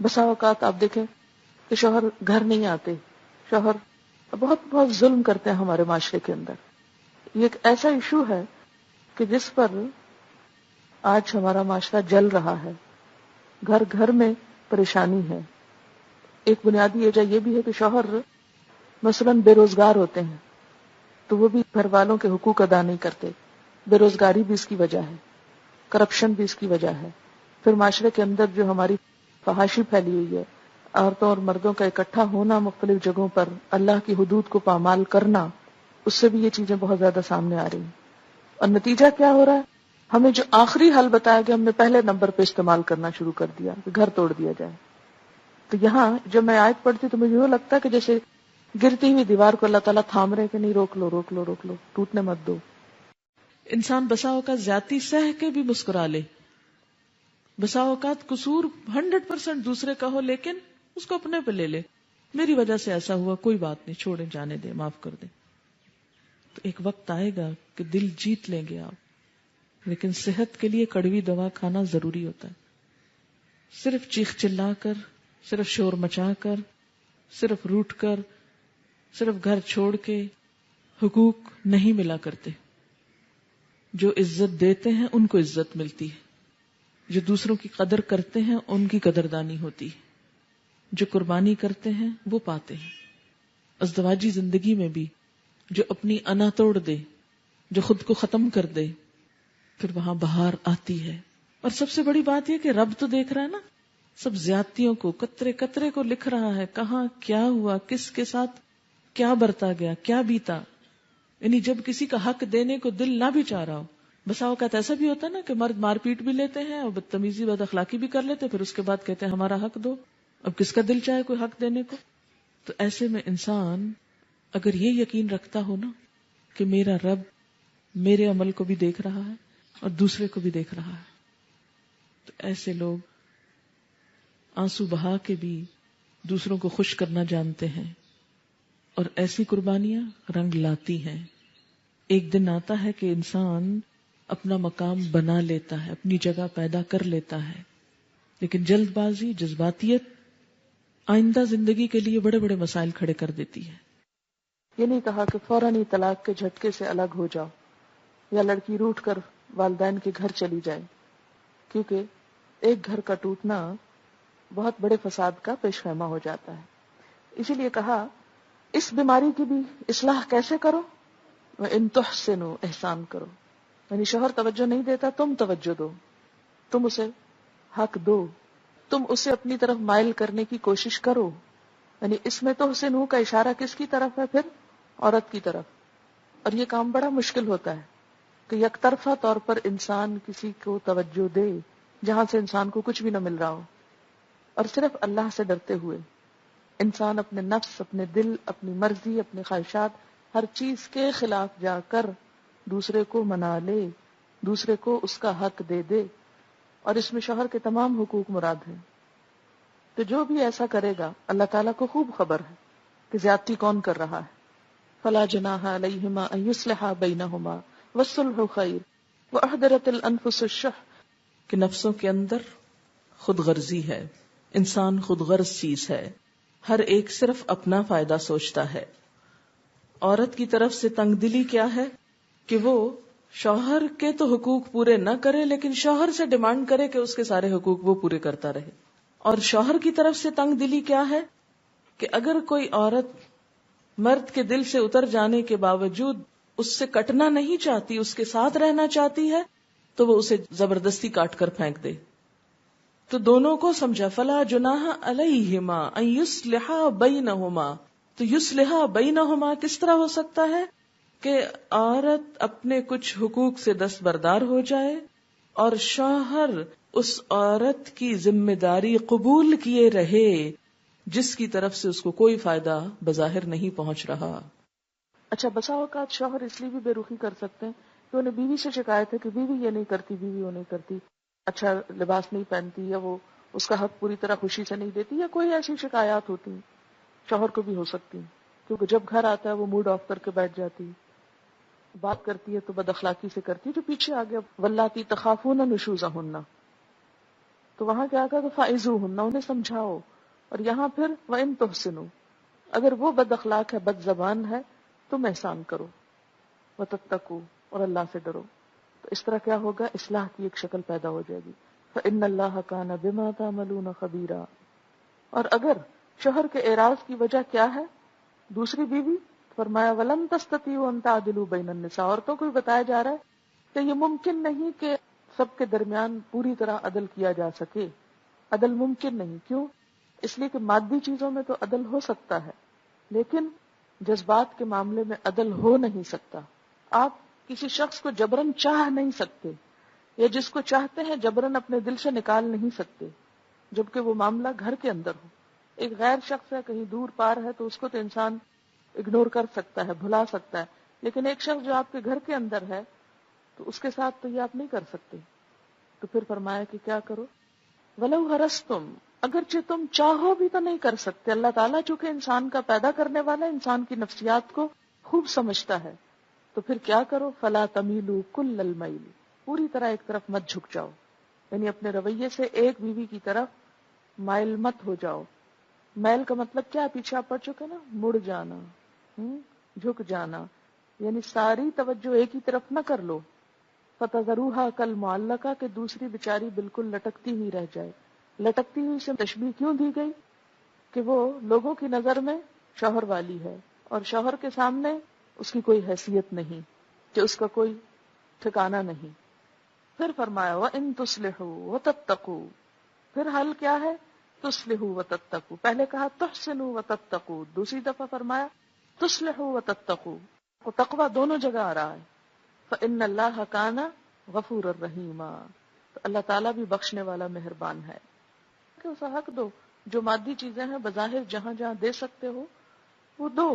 بسا اوقات آپ دیکھیں کہ شوہر گھر نہیں آتے، شوہر بہت بہت ظلم کرتے ہیں ہمارے معاشرے کے اندر. یہ ایک ایسا ایشو ہے کہ جس پر آج ہمارا معاشرہ جل رہا ہے. گھر گھر میں پریشانی ہے. ایک بنیادی وجہ یہ بھی ہے کہ شوہر مثلاً بے روزگار ہوتے ہیں تو وہ بھی گھر والوں کے حقوق ادا نہیں کرتے. بے روزگاری بھی اس کی وجہ ہے، کرپشن بھی اس کی وجہ ہے. پھر معاشرے کے اندر جو ہماری فحاشی پھیلی ہوئی ہے، عورتوں اور مردوں کا اکٹھا ہونا مختلف جگہوں پر، اللہ کی حدود کو پامال کرنا، اس سے بھی یہ چیزیں بہت زیادہ سامنے آ رہی ہیں. اور نتیجہ کیا ہو رہا ہے؟ ہمیں جو آخری حل بتایا گیا ہم نے پہلے نمبر پہ استعمال کرنا شروع کر دیا کہ گھر توڑ دیا جائے. تو یہاں جب میں آیت پڑھتی تو مجھے یوں لگتا ہے کہ جیسے گرتی ہوئی دیوار کو اللہ تعالیٰ تھام رہے کہ نہیں، روک لو روک لو روک لو، ٹوٹنے مت دو. انسان بسا اوقات زیادتی سہ کے بھی مسکرا لے، بسا اوقات قصور 100% دوسرے کا ہو لیکن اس کو اپنے پہ لے لے، میری وجہ سے ایسا ہوا، کوئی بات نہیں، چھوڑیں، جانے دیں، معاف کر دیں. تو ایک وقت آئے گا کہ دل جیت لیں گے آپ، لیکن صحت کے لیے کڑوی دوا کھانا ضروری ہوتا ہے. صرف چیخ چلا کر، صرف شور مچا کر، صرف روٹ کر، صرف گھر چھوڑ کے حقوق نہیں ملا کرتے. جو عزت دیتے ہیں ان کو عزت ملتی ہے، جو دوسروں کی قدر کرتے ہیں ان کی قدردانی ہوتی ہے، جو قربانی کرتے ہیں وہ پاتے ہیں. ازدواجی زندگی میں بھی جو اپنی انا توڑ دے، جو خود کو ختم کر دے، پھر وہاں بہار آتی ہے. اور سب سے بڑی بات یہ کہ رب تو دیکھ رہا ہے نا، سب زیادتیوں کو، قطرے قطرے کو لکھ رہا ہے، کہاں کیا ہوا، کس کے ساتھ کیا برتا گیا، کیا بیتا. یعنی جب کسی کا حق دینے کو دل نہ بھی چاہ رہا ہو. بسا اوقات ایسا بھی ہوتا ہے نا کہ مرد مار پیٹ بھی لیتے ہیں اور بدتمیزی بد اخلاقی بھی کر لیتے، پھر اس کے بعد کہتے ہیں ہمارا حق دو. اب کس کا دل چاہے کوئی حق دینے کو؟ تو ایسے میں انسان اگر یہ یقین رکھتا ہو نا کہ میرا رب میرے عمل کو بھی دیکھ رہا ہے اور دوسرے کو بھی دیکھ رہا ہے، تو ایسے لوگ آنسو بہا کے بھی دوسروں کو خوش کرنا جانتے ہیں. اور ایسی قربانیاں رنگ لاتی ہیں. ایک دن آتا ہے کہ انسان اپنا مقام بنا لیتا ہے، اپنی جگہ پیدا کر لیتا ہے، لیکن جلد بازی، جذباتیت آئندہ زندگی کے لیے بڑے بڑے مسائل کھڑے کر دیتی ہے. یہ نہیں کہا کہ فوراً ہی طلاق کے جھٹکے سے الگ ہو جاؤ یا لڑکی روٹھ کر والدین کے گھر چلی جائے، کیونکہ ایک گھر کا ٹوٹنا بہت بڑے فساد کا پیش خیمہ ہو جاتا ہے. اسی لیے کہا اس بیماری کی بھی اصلاح کیسے کرو؟ وَإِن تُحْسِنُوا، احسان کرو. یعنی شوہر توجہ نہیں دیتا، تم توجہ دو، تم اسے حق دو، تم اسے اپنی طرف مائل کرنے کی کوشش کرو. یعنی اس میں تحسنوا کا اشارہ کس کی طرف ہے؟ پھر عورت کی طرف. اور یہ کام بڑا مشکل ہوتا ہے کہ یک طرفہ طور پر انسان کسی کو توجہ دے جہاں سے انسان کو کچھ بھی نہ مل رہا ہو، اور صرف اللہ سے ڈرتے ہوئے انسان اپنے نفس، اپنے دل، اپنی مرضی، اپنے خواہشات، ہر چیز کے خلاف جا کر دوسرے کو منا لے، دوسرے کو اس کا حق دے دے. اور اس میں شوہر کے تمام حقوق مراد ہیں. تو جو بھی ایسا کرے گا اللہ تعالیٰ کو خوب خبر ہے کہ زیادتی کون کر رہا ہے. فلا جناح علیہما ان یصلحا بینہما والصلح خیر واحضرت الانفس الشح، کہ نفسوں کے اندر خود غرضی ہے، انسان خود غرض چیز ہے، ہر ایک صرف اپنا فائدہ سوچتا ہے. عورت کی طرف سے تنگ دلی کیا ہے کہ وہ شوہر کے تو حقوق پورے نہ کرے لیکن شوہر سے ڈیمانڈ کرے کہ اس کے سارے حقوق وہ پورے کرتا رہے. اور شوہر کی طرف سے تنگ دلی کیا ہے کہ اگر کوئی عورت مرد کے دل سے اتر جانے کے باوجود اس سے کٹنا نہیں چاہتی، اس کے ساتھ رہنا چاہتی ہے، تو وہ اسے زبردستی کاٹ کر پھینک دے. تو دونوں کو سمجھا فلا جناح علیہما ان یصلحا بینہما. تو یصلحا بینہما کس طرح ہو سکتا ہے کہ عورت اپنے کچھ حقوق سے دستبردار ہو جائے اور شوہر اس عورت کی ذمہ داری قبول کیے رہے جس کی طرف سے اس کو کوئی فائدہ بظاہر نہیں پہنچ رہا. اچھا، بسا اوقات شوہر اس لیے بھی بے رخی کر سکتے ہیں کہ انہیں بیوی سے شکایت ہے کہ بیوی یہ نہیں کرتی، بیوی وہ نہیں کرتی، اچھا لباس نہیں پہنتی، یا وہ اس کا حق پوری طرح خوشی سے نہیں دیتی، یا کوئی ایسی شکایات ہوتی ہیں. شوہر کو بھی ہو سکتی ہیں کیونکہ جب گھر آتا ہے وہ موڈ آف کر کے بیٹھ جاتی ہے، بات کرتی ہے تو بد اخلاقی سے کرتی ہے، جو پیچھے آ گیا واللاتی تخافون نشوزہن. تو وہاں کیا کہا تو فَعِظُوهُنَّ، انہیں سمجھاؤ. اور یہاں پھر وَإِن تُحْسِنُوا، اگر وہ بد اخلاق ہے، بد زبان ہے، تم احسان کرو. وَتَتَّقُوا، اور اللہ سے ڈرو. تو اس طرح کیا ہوگا، اصلاح کی ایک شکل پیدا ہو جائے گی. فَإِنَّ اللَّهَ كَانَ بِمَا تَعْمَلُونَ خَبِيرًا. اور اگر شوہر کے اعراض کی وجہ کیا ہے، دوسری بیوی، فرمایا وَلَن تَسْتَطِيعُوا أَن تَعْدِلُوا بَيْنَ النِّسَاء. عورتوں کو بھی بتایا جا رہا ہے کہ یہ ممکن نہیں کہ سب کے درمیان پوری طرح عدل کیا جا سکے. عدل ممکن نہیں. کیوں؟ اس لیے کہ مادی چیزوں میں تو عدل ہو سکتا ہے، لیکن جذبات کے معاملے میں عدل ہو نہیں سکتا. آپ کسی شخص کو جبرن چاہ نہیں سکتے، یا جس کو چاہتے ہیں جبرن اپنے دل سے نکال نہیں سکتے، جبکہ وہ معاملہ گھر کے اندر ہو. ایک غیر شخص ہے، کہیں دور پار ہے، تو اس کو تو انسان اگنور کر سکتا ہے، بھلا سکتا ہے، لیکن ایک شخص جو آپ کے گھر کے اندر ہے تو اس کے ساتھ تو یہ آپ نہیں کر سکتے. تو پھر فرمایا کہ کیا کرو، وَلَوْ حَرَصْتُمْ، اگرچہ تم چاہو بھی تو نہیں کر سکتے. اللہ تعالیٰ چونکہ انسان کا پیدا کرنے والا انسان کی نفسیات کو خوب سمجھتا ہے. تو پھر کیا کرو، فَلَا تَمِيلُوا كُلَّ الْمَيْلِ، پوری طرح ایک طرف مت جھک جاؤ. یعنی اپنے رویے سے ایک بیوی کی طرف مائل مت ہو جاؤ. میل کا مطلب کیا، پیچھے آپ پڑھ چکے نا، مڑ جانا، جھک جانا، یعنی ساری توجہ ایک ہی طرف نہ کر لو. فَتَذَرُوهَا كَالْمُعَلَّقَةِ، کہ دوسری بیچاری بالکل لٹکتی ہوئی رہ جائے. لٹکتی ہوئی سے تشبیہ کیوں دی گئی کہ وہ لوگوں کی نظر میں شوہر والی ہے اور شوہر کے سامنے اس کی کوئی حیثیت نہیں، کہ اس کا کوئی ٹھکانہ نہیں. پھر فرمایا وَإِن تُصْلِحُوا وَتَتَّقُوا، پھر حل کیا ہے، تُصْلِحُوا وَتَتَّقُوا. پہلے کہا تُحْسِنُوا وَتَتَّقُوا، دوسری دفعہ فرمایا تُصْلِحُوا وَتَتَّقُوا. وہ تقوی دونوں جگہ آ رہا ہے. فَإِنَّ اللَّهَ كَانَ غَفُورًا رَحِيمًا، تو اللہ تعالیٰ بھی بخشنے والا مہربان ہے. کہ اسے حق دو، جو مادی چیزیں ہیں بظاہر جہاں جہاں دے سکتے ہو وہ دو.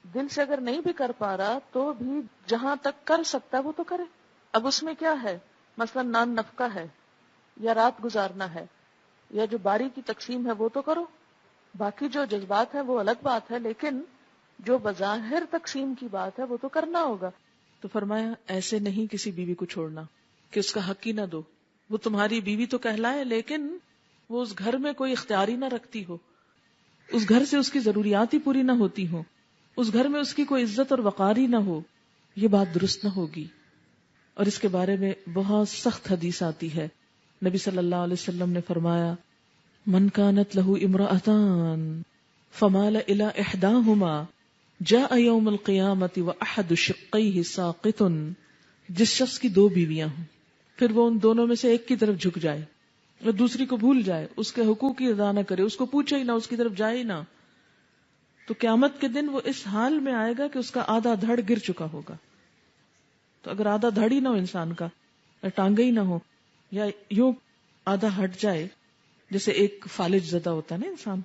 دل سے اگر نہیں بھی کر پا رہا تو بھی جہاں تک کر سکتا وہ تو کرے. اب اس میں کیا ہے، مثلا نان نفقہ ہے، یا رات گزارنا ہے، یا جو باری کی تقسیم ہے وہ تو کرو. باقی جو جذبات ہیں وہ الگ بات ہے، لیکن جو بظاہر تقسیم کی بات ہے وہ تو کرنا ہوگا. تو فرمایا ایسے نہیں کسی بیوی کو چھوڑنا کہ اس کا حق ہی نہ دو. وہ تمہاری بیوی تو کہلائے، لیکن وہ اس گھر میں کوئی اختیار ہی نہ رکھتی ہو، اس گھر سے اس کی ضروریات ہی پوری نہ ہوتی ہو، اس گھر میں اس کی کوئی عزت اور وقار ہی نہ ہو. یہ بات درست نہ ہوگی. اور اس کے بارے میں بہت سخت حدیث آتی ہے. نبی صلی اللہ علیہ وسلم نے فرمایا من کانت لہ امرأتان فمال الی احداہما جاء یوم القیامت واحد شقیہ ساقط. جس شخص کی دو بیویاں ہوں پھر وہ ان دونوں میں سے ایک کی طرف جھک جائے اور دوسری کو بھول جائے، اس کے حقوق کی ادا نہ کرے، اس کو پوچھے ہی نہ، اس کی طرف جائے ہی نہ، تو قیامت کے دن وہ اس حال میں آئے گا کہ اس کا آدھا دھڑ گر چکا ہوگا. تو اگر آدھا دھڑ ہی نہ ہو انسان کا، یا ٹانگیں ہی نہ ہو، یا یوں آدھا ہٹ جائے، جیسے ایک فالج زدہ ہوتا ہے نا، انسان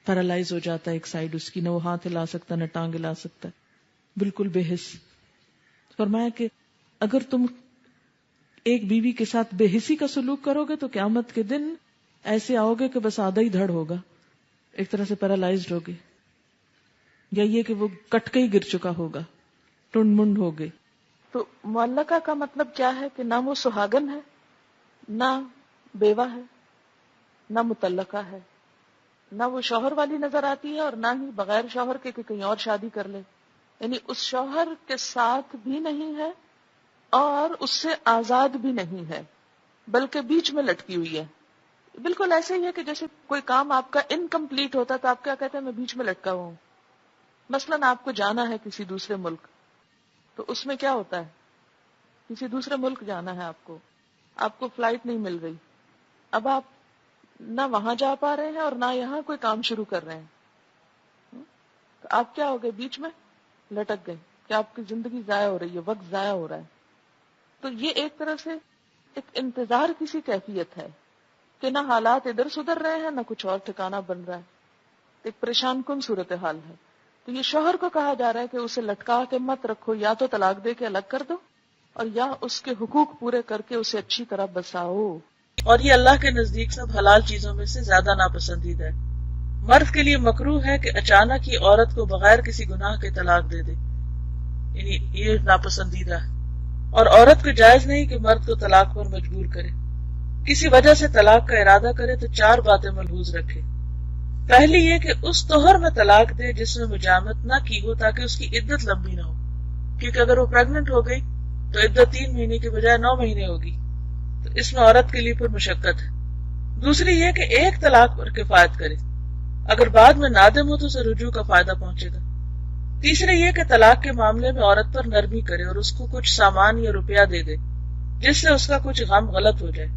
پیرالائز ہو جاتا ہے ایک سائیڈ اس کی، نہ وہ ہاتھ ہلا سکتا نہ ٹانگ ہلا سکتا، بالکل بے حس. فرمایا کہ اگر تم ایک بیوی کے ساتھ بے حسی کا سلوک کرو گے تو قیامت کے دن ایسے آؤ گے کہ بس آدھا ہی دھڑ ہوگا، ایک طرح سے پیرالائزڈ ہوگے، یا یہ کہ وہ کٹ کے ہی گر چکا ہوگا، ٹنڈ منڈ ہوگے. تو معلقہ کا مطلب کیا ہے کہ نہ وہ سہاگن ہے، نہ بیوہ ہے، نہ مطلقہ ہے، نہ وہ شوہر والی نظر آتی ہے اور نہ ہی بغیر شوہر کے کہ کہیں اور شادی کر لے. یعنی اس شوہر کے ساتھ بھی نہیں ہے اور اس سے آزاد بھی نہیں ہے، بلکہ بیچ میں لٹکی ہوئی ہے. بالکل ایسے ہی ہے کہ جیسے کوئی کام آپ کا انکمپلیٹ ہوتا تو آپ کیا کہتے ہیں میں بیچ میں لٹکا ہوا ہوں. مثلاً آپ کو جانا ہے کسی دوسرے ملک، تو اس میں کیا ہوتا ہے، کسی دوسرے ملک جانا ہے آپ کو فلائٹ نہیں مل رہی، اب آپ نہ وہاں جا پا رہے ہیں اور نہ یہاں کوئی کام شروع کر رہے ہیں، تو آپ کیا ہو گئے، بیچ میں لٹک گئے کہ آپ کی زندگی ضائع ہو رہی ہے، وقت ضائع ہو رہا ہے. تو یہ ایک طرح سے ایک انتظار کسی کیفیت ہے کہ نہ حالات ادھر سدھر رہے ہیں نہ کچھ اور ٹھکانہ بن رہا ہے، ایک پریشان کن صورتحال ہے. تو یہ شوہر کو کہا جا رہا ہے کہ اسے لٹکا کے مت رکھو، یا تو طلاق دے کے الگ کر دو اور یا اس کے حقوق پورے کر کے اسے اچھی طرح بساؤ. اور یہ اللہ کے نزدیک سب حلال چیزوں میں سے زیادہ ناپسندیدہ ہے. مرد کے لیے مکروہ ہے کہ اچانک ہی عورت کو بغیر کسی گناہ کے طلاق دے دے، یعنی یہ ناپسندیدہ ہے. اور عورت کو جائز نہیں کہ مرد کو طلاق پر مجبور کرے. کسی وجہ سے طلاق کا ارادہ کرے تو 4 باتیں ملحوظ رکھے. پہلی یہ کہ اس طہر میں طلاق دے جس میں مجامت نہ کی ہو تاکہ اس کی عدت لمبی نہ ہو، کیونکہ اگر وہ پریگننٹ ہو گئی تو عدت 3 مہینے کی بجائے 9 مہینے ہوگی، تو اس میں عورت کے لیے پھر مشقت ہے. دوسری یہ کہ ایک طلاق پر کفایت کرے، اگر بعد میں نادم ہو تو اسے رجوع کا فائدہ پہنچے گا. تیسری یہ کہ طلاق کے معاملے میں عورت پر نرمی کرے اور اس کو کچھ سامان یا روپیہ دے دے جس سے اس کا کچھ غم غلط ہو جائے.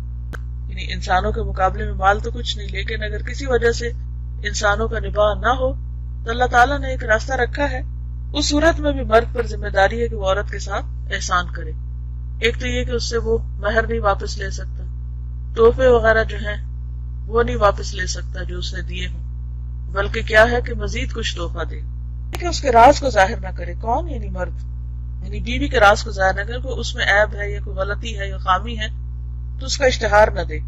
یعنی انسانوں کے مقابلے میں مال تو کچھ نہیں، لیکن اگر کسی وجہ سے انسانوں کا نباہ نہ ہو تو اللہ تعالیٰ نے ایک راستہ رکھا ہے. اس صورت میں بھی مرد پر ذمہ داری ہے کہ وہ عورت کے ساتھ احسان کرے. ایک تو یہ کہ اس سے وہ مہر نہیں واپس لے سکتا، تحفے وغیرہ جو ہیں وہ نہیں واپس لے سکتا جو اس نے دیے ہوں، بلکہ کیا ہے کہ مزید کچھ تحفہ دے، کہ اس کے راز کو ظاہر نہ کرے. کون؟ یعنی مرد، یعنی بیوی کے راز کو ظاہر نہ کرے. کوئی اس میں عیب ہے یا کوئی غلطی ہے یا خامی ہے تو اس کا اشتہار نہ دے.